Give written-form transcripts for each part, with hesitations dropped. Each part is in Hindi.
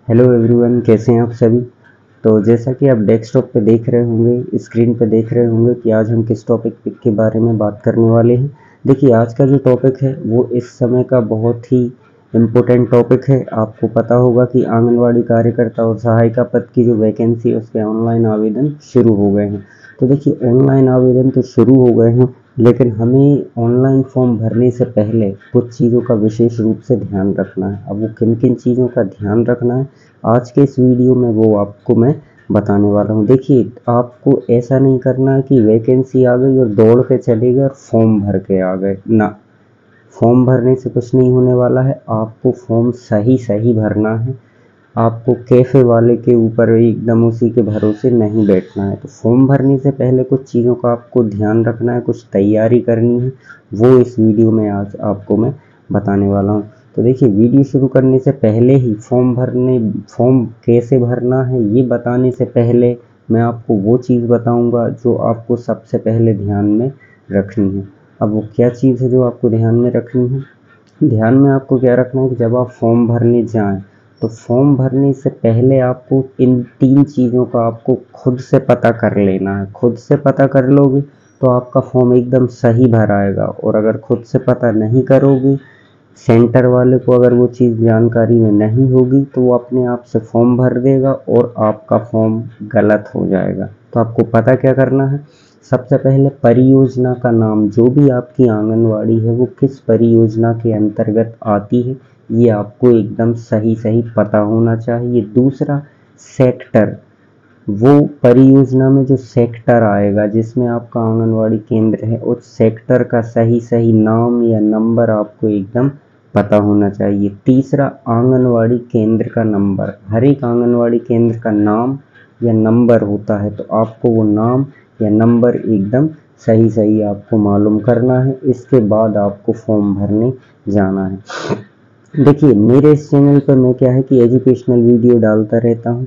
हेलो एवरीवन, कैसे हैं आप सभी। तो जैसा कि आप डेस्कटॉप पे देख रहे होंगे, स्क्रीन पे देख रहे होंगे कि आज हम किस टॉपिक के बारे में बात करने वाले हैं। देखिए, आज का जो टॉपिक है वो इस समय का बहुत ही इम्पोर्टेंट टॉपिक है। आपको पता होगा कि आंगनवाड़ी कार्यकर्ता और सहायिका पद की जो वैकेंसी है उसके ऑनलाइन आवेदन शुरू हो गए हैं। तो देखिए, ऑनलाइन आवेदन तो शुरू हो गए हैं, लेकिन हमें ऑनलाइन फॉर्म भरने से पहले कुछ चीज़ों का विशेष रूप से ध्यान रखना है। अब वो किन किन चीज़ों का ध्यान रखना है, आज के इस वीडियो में वो आपको मैं बताने वाला हूँ। देखिए, आपको ऐसा नहीं करना है कि वैकेंसी आ गई और दौड़ के चले गए और फॉर्म भर के आ गए ना। फॉर्म भरने से कुछ नहीं होने वाला है। आपको फॉर्म सही सही भरना है। आपको कैफे वाले के ऊपर एकदम उसी के भरोसे नहीं बैठना है। तो फॉर्म भरने से पहले कुछ चीज़ों का आपको ध्यान रखना है, कुछ तैयारी करनी है, वो इस वीडियो में आज आपको मैं बताने वाला हूँ। तो देखिए, वीडियो शुरू करने से पहले ही फॉर्म कैसे भरना है ये बताने से पहले मैं आपको वो चीज़ बताऊंगा जो आपको सबसे पहले ध्यान में रखनी है। अब वो क्या चीज़ है जो आपको ध्यान में रखनी है? ध्यान में आपको क्या रखना है कि जब आप फॉर्म भरने जाएं तो फॉर्म भरने से पहले आपको इन 3 चीज़ों का आपको खुद से पता कर लेना है। खुद से पता कर लोगे तो आपका फॉर्म एकदम सही भर आएगा, और अगर खुद से पता नहीं करोगे, सेंटर वाले को अगर वो चीज़ जानकारी में नहीं होगी, तो वो अपने आप से फॉर्म भर देगा और आपका फॉर्म गलत हो जाएगा। तो आपको पता क्या करना है? सबसे पहले परियोजना का नाम, जो भी आपकी आंगनवाड़ी है वो किस परियोजना के अंतर्गत आती है, ये आपको एकदम सही सही पता होना चाहिए। दूसरा, सेक्टर, वो परियोजना में जो सेक्टर आएगा जिसमें आपका आंगनवाड़ी केंद्र है, उस सेक्टर का सही सही नाम या नंबर आपको एकदम पता होना चाहिए। तीसरा, आंगनवाड़ी केंद्र का नंबर। हर एक आंगनवाड़ी केंद्र का नाम या नंबर होता है, तो आपको वो नाम या नंबर एकदम सही सही आपको मालूम करना है। इसके बाद आपको फॉर्म भरने जाना है। देखिए, मेरे इस चैनल पर मैं क्या है कि एजुकेशनल वीडियो डालता रहता हूँ।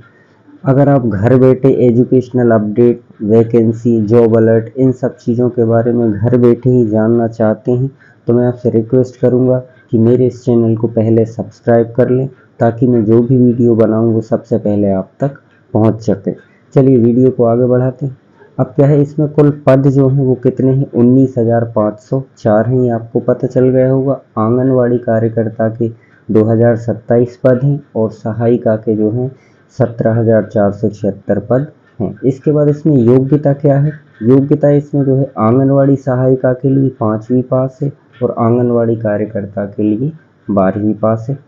अगर आप घर बैठे educational update, vacancy, job alert, इन सब चीज़ों के बारे में घर बैठे ही जानना चाहते हैं, तो मैं आपसे रिक्वेस्ट करूंगा कि मेरे इस चैनल को पहले सब्सक्राइब कर लें, ताकि मैं जो भी वीडियो बनाऊं वो सबसे पहले आप तक पहुंच सके। चलिए वीडियो को आगे बढ़ाते हैं। अब क्या है, इसमें कुल पद जो हैं वो कितने हैं? 19,504 हैं, ये आपको पता चल गया होगा। आंगनवाड़ी कार्यकर्ता के 2027 पद हैं और सहायिका के जो हैं 17,476 पद हैं। इसके बाद इसमें योग्यता क्या है? योग्यता इसमें जो है आंगनवाड़ी सहायिका के लिए 5वीं पास है और आंगनवाड़ी कार्यकर्ता के लिए 12वीं पास है।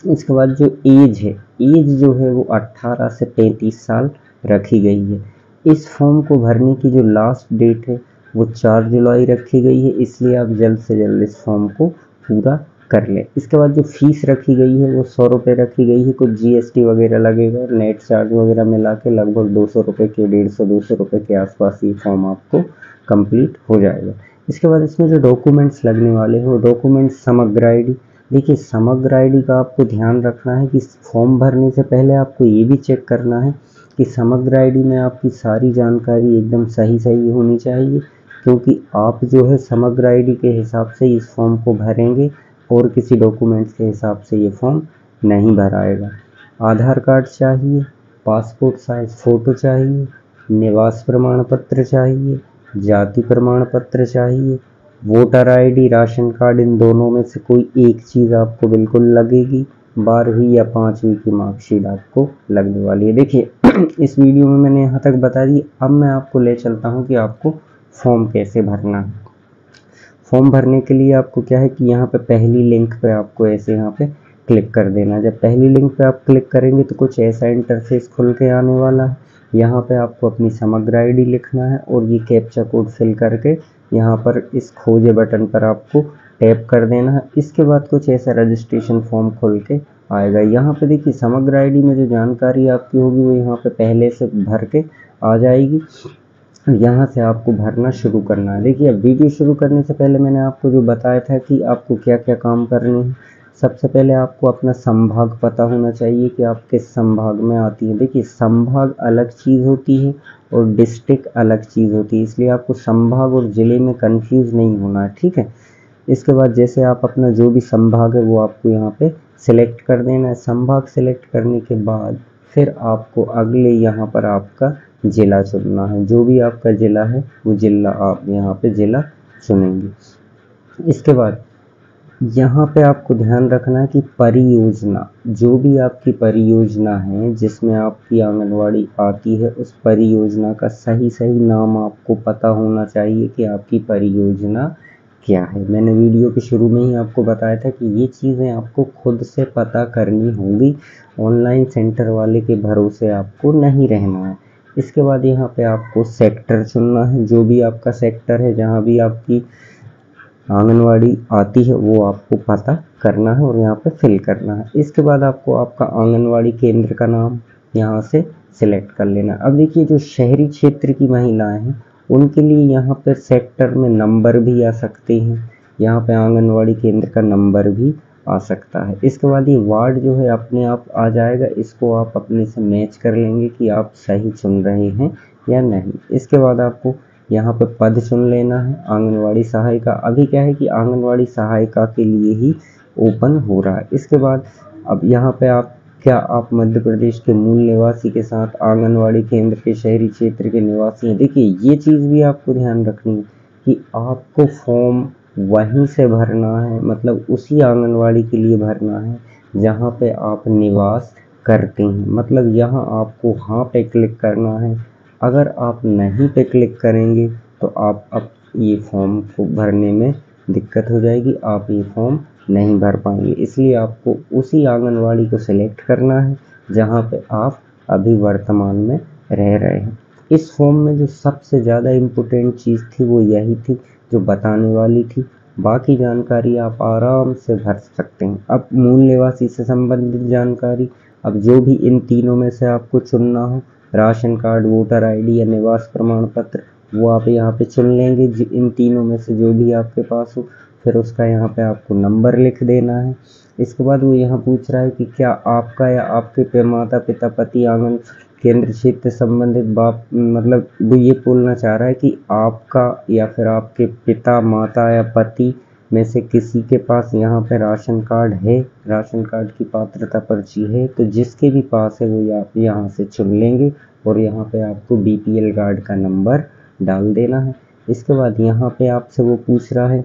इसके बाद जो एज है, एज जो है वो 18 से 35 साल रखी गई है। इस फॉर्म को भरने की जो लास्ट डेट है वो 4 जुलाई रखी गई है, इसलिए आप जल्द से जल्द इस फॉर्म को पूरा कर लें। इसके बाद जो फीस रखी गई है वो 100 रुपये रखी गई है। कुछ जीएसटी वगैरह लगेगा, नेट चार्ज वगैरह मिला के लगभग 200 रुपये के 150-200 रुपये के आसपास ये फॉर्म आपको कंप्लीट हो जाएगा। इसके बाद इसमें जो डॉक्यूमेंट्स लगने वाले हैं वो डॉक्यूमेंट्स समग्र आईडी। देखिए, समग्र आईडी का आपको ध्यान रखना है कि फॉर्म भरने से पहले आपको ये भी चेक करना है कि समग्र आईडी में आपकी सारी जानकारी एकदम सही सही होनी चाहिए, क्योंकि आप जो है समग्र आईडी के हिसाब से इस फॉर्म को भरेंगे और किसी डॉक्यूमेंट्स के हिसाब से ये फॉर्म नहीं भराएगा। आधार कार्ड चाहिए, पासपोर्ट साइज फ़ोटो चाहिए, निवास प्रमाण पत्र चाहिए, जाति प्रमाण पत्र चाहिए, वोटर आईडी, राशन कार्ड, इन दोनों में से कोई एक चीज़ आपको बिल्कुल लगेगी। 12वीं या 5वीं की मार्कशीट आपको लगने वाली है। देखिए, इस वीडियो में मैंने यहाँ तक बता दी। अब मैं आपको ले चलता हूँ कि आपको फॉर्म कैसे भरना है। फॉर्म भरने के लिए आपको क्या है कि यहाँ पे पहली लिंक पे आपको ऐसे यहाँ पे क्लिक कर देना। जब पहली लिंक पे आप क्लिक करेंगे तो कुछ ऐसा इंटरफेस खुल के आने वाला है। यहाँ पे आपको अपनी समग्र आईडी लिखना है और ये कैप्चा कोड फिल करके यहाँ पर इस खोजे बटन पर आपको टैप कर देना है। इसके बाद कुछ ऐसा रजिस्ट्रेशन फॉर्म खुल के आएगा। यहाँ पे देखिए, समग्र आईडी में जो जानकारी आपकी होगी वो यहाँ पे पहले से भर के आ जाएगी। यहाँ से आपको भरना शुरू करना है। देखिए, अब वीडियो शुरू करने से पहले मैंने आपको जो बताया था कि आपको क्या क्या काम करने हैं। सबसे पहले आपको अपना संभाग पता होना चाहिए कि आप किस संभाग में आती है। देखिए, संभाग अलग चीज़ होती है और डिस्ट्रिक्ट अलग चीज़ होती है, इसलिए आपको संभाग और ज़िले में कंफ्यूज नहीं होना है, ठीक है। इसके बाद जैसे आप अपना जो भी संभाग है वो आपको यहाँ पे सिलेक्ट कर देना है। संभाग सिलेक्ट करने के बाद फिर आपको अगले यहाँ पर आपका ज़िला चुनना है। जो भी आपका ज़िला है वो ज़िला आप यहाँ पे ज़िला चुनेंगे। इसके बाद यहाँ पे आपको ध्यान रखना है कि परियोजना, जो भी आपकी परियोजना है जिसमें आपकी आंगनवाड़ी आती है, उस परियोजना का सही सही नाम आपको पता होना चाहिए कि आपकी परियोजना क्या है। मैंने वीडियो के शुरू में ही आपको बताया था कि ये चीज़ें आपको खुद से पता करनी होंगी, ऑनलाइन सेंटर वाले के भरोसे आपको नहीं रहना है। इसके बाद यहाँ पे आपको सेक्टर चुनना है। जो भी आपका सेक्टर है, जहाँ भी आपकी आंगनवाड़ी आती है, वो आपको पता करना है और यहाँ पे फिल करना है। इसके बाद आपको आपका आंगनवाड़ी केंद्र का नाम यहाँ से सिलेक्ट कर लेना। अब देखिए, जो शहरी क्षेत्र की महिलाएं हैं उनके लिए यहाँ पर सेक्टर में नंबर भी आ सकते हैं, यहाँ पे आंगनवाड़ी केंद्र का नंबर भी आ सकता है। इसके बाद ये वार्ड जो है अपने आप आ जाएगा, इसको आप अपने से मैच कर लेंगे कि आप सही चुन रहे हैं या नहीं। इसके बाद आपको यहाँ पे पद चुन लेना है। आंगनवाड़ी सहायिका, अभी क्या है कि आंगनवाड़ी सहायिका के लिए ही ओपन हो रहा है। इसके बाद अब यहाँ पे आप मध्य प्रदेश के मूल निवासी के साथ आंगनवाड़ी केंद्र के शहरी क्षेत्र के निवासी हैं। देखिए, ये चीज़ भी आपको ध्यान रखनी है कि आपको फॉर्म वहीं से भरना है, मतलब उसी आंगनवाड़ी के लिए भरना है जहाँ पे आप निवास करते हैं। मतलब यहाँ आपको हाँ पे क्लिक करना है। अगर आप नहीं पे क्लिक करेंगे तो आप अब ये फॉर्म को भरने में दिक्कत हो जाएगी, आप ये फॉर्म नहीं भर पाएंगे। इसलिए आपको उसी आंगनवाड़ी को सिलेक्ट करना है जहाँ पे आप अभी वर्तमान में रह रहे हैं। इस फॉर्म में जो सबसे ज़्यादा इम्पोर्टेंट चीज़ थी वो यही थी जो बताने वाली थी। बाकी जानकारी आप आराम से भर सकते हैं। अब मूल निवासी से संबंधित जानकारी, अब जो भी इन तीनों में से आपको चुनना हो, राशन कार्ड, वोटर आईडी या निवास प्रमाण पत्र, वो आप यहाँ पे चुन लेंगे। इन तीनों में से जो भी आपके पास हो, फिर उसका यहाँ पे आपको नंबर लिख देना है। इसके बाद वो यहाँ पूछ रहा है कि क्या आपका या आपके माता पिता, पति आंगन केंद्र क्षेत्र संबंधित बाप, मतलब वो ये बोलना चाह रहा है कि आपका या फिर आपके पिता, माता या पति में से किसी के पास यहाँ पे राशन कार्ड है, राशन कार्ड की पात्रता पर्ची है, तो जिसके भी पास है वो आप यहाँ से चुन लेंगे और यहाँ पे आपको बीपीएल कार्ड का नंबर डाल देना है। इसके बाद यहाँ पे आपसे वो पूछ रहा है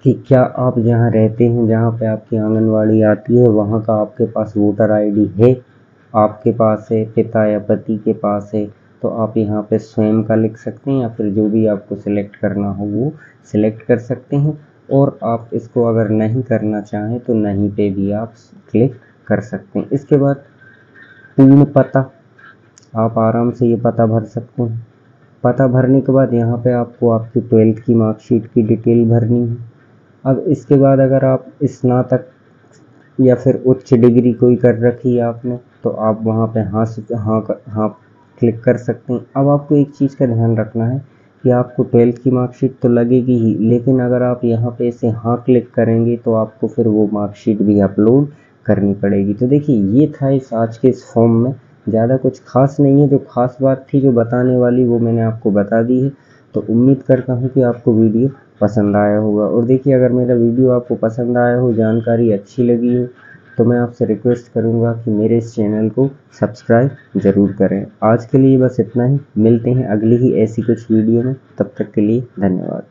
कि क्या आप जहाँ रहते हैं, जहाँ पे आपकी आंगनवाड़ी आती है, वहाँ का आपके पास वोटर आईडी है, आपके पास है, पिता या पति के पास है, तो आप यहाँ पे स्वयं का लिख सकते हैं या फिर जो भी आपको सिलेक्ट करना हो वो सिलेक्ट कर सकते हैं। और आप इसको अगर नहीं करना चाहें तो नहीं पे भी आप क्लिक कर सकते हैं। इसके बाद पूर्ण पता, आप आराम से ये पता भर सकते हैं। पता भरने के बाद यहाँ पे आपको आपकी 12th की मार्कशीट की डिटेल भरनी है। अब इसके बाद अगर आप स्नातक या फिर उच्च डिग्री कोई कर रखी है आपने, तो आप वहाँ पे हाँ क्लिक कर सकते हैं। अब आपको एक चीज़ का ध्यान रखना है कि आपको 12th की मार्कशीट तो लगेगी ही, लेकिन अगर आप यहाँ पे इसे हाँ क्लिक करेंगे तो आपको फिर वो मार्कशीट भी अपलोड करनी पड़ेगी। तो देखिए, ये था आज के इस फॉर्म में। ज़्यादा कुछ खास नहीं है, जो खास बात थी जो बताने वाली वो मैंने आपको बता दी है। तो उम्मीद करता हूँ कि आपको वीडियो पसंद आया होगा। और देखिए, अगर मेरा वीडियो आपको पसंद आया हो, जानकारी अच्छी लगी हो, तो मैं आपसे रिक्वेस्ट करूंगा कि मेरे इस चैनल को सब्सक्राइब ज़रूर करें। आज के लिए बस इतना ही, मिलते हैं अगली ही ऐसी कुछ वीडियो में, तब तक के लिए धन्यवाद।